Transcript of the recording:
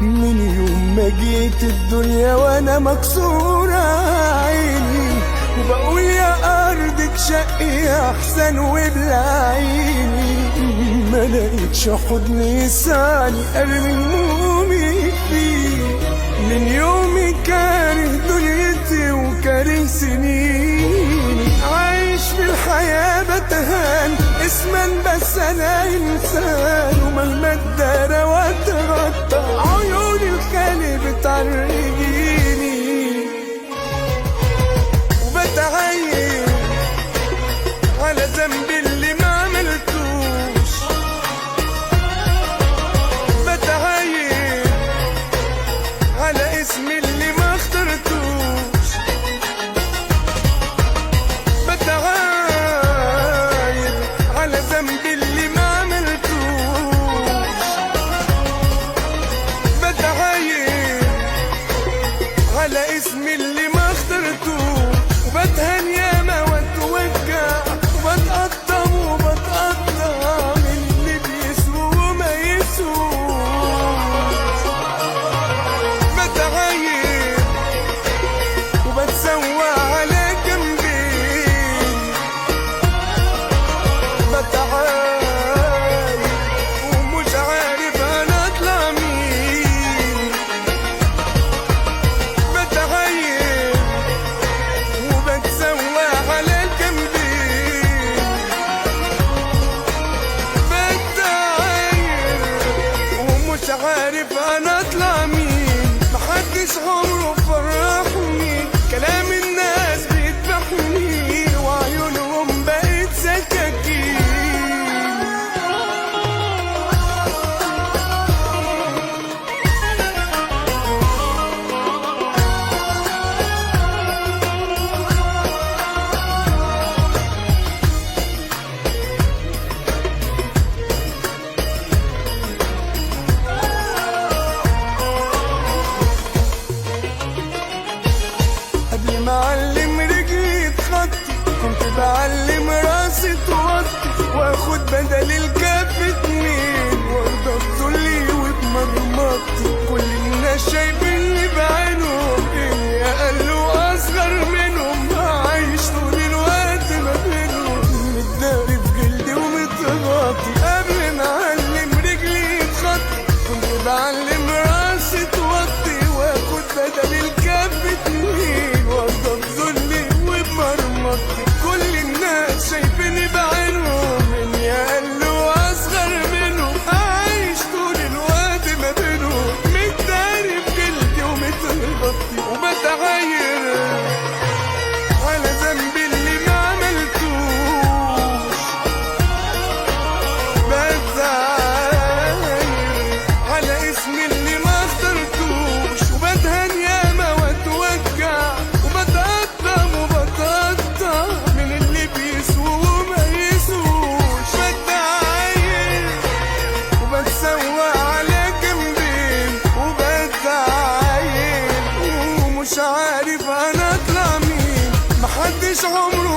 من يوم ما جيت الدنيا وانا مكسورة عيني، وبقول يا ارض تشقي احسن وبلعيني. ما لقيتش حضن يسعني ارمي همومي فيه، من يومي كاره دنيتي وكاره سنيني. عايش في الحياة بتهان اسما بس انا انسان، ومهما اتدارى واتغطى عيون الخالي بتعرقيني. وبتعين على ذنبي اللي ما عملتوش، بتعين على اسمي اللي ما اخترتوش، بتعاير على ذنبي اللي ما عملتوش، بتعاير على اسمي اللي ما اخترتوش. وبتهان ياما واتوجع وبتقطم وبتقطع من اللي بيسوى وما يسوش، بتعاير وبتسوى على جنبين، بتعاير ومش عارف انا اطلع مين، بتعاير وبتسوى على الجنبين، بتعاير ومش عارف انا اطلع مين. محدش عمره فرحني، كلام الناس بيذبحني وعيونهم بقت سكاكين. قبل ما اعلم رجلي تخطي كنت بعلم راسي توطي، واخد بدل الكف اتنين وارضى بذلي وبمرمطتي. كل الناس شايفيني بعينهم اني اقل واصغر منهم، عايش طول الوقت ما بينهم متداري في جلدي ومتغطي. قبل ما اعلم رجلي تخطي كنت بعلم راسي توطي، واخد بدل الكف اتنين وارضى بذلي وبمرمطتي. كل الناس شايفيني بعينهم اني اقل واصغر منهم، عايش طول الوقت ما بينهم متداري في جلدي ومتغطي. وبتعاير على ذنبي اللي ما عملتوش، بتعاير على اسمي اللي ما اخترتوش. وبتهان ياما واتوجع وبتقطم وبتقطع من اللي بيسوى وما يسوش، بتعاير وبتسوى على جنبين، وبتعاير ومش عارف انا اطلع مين. محدش عمره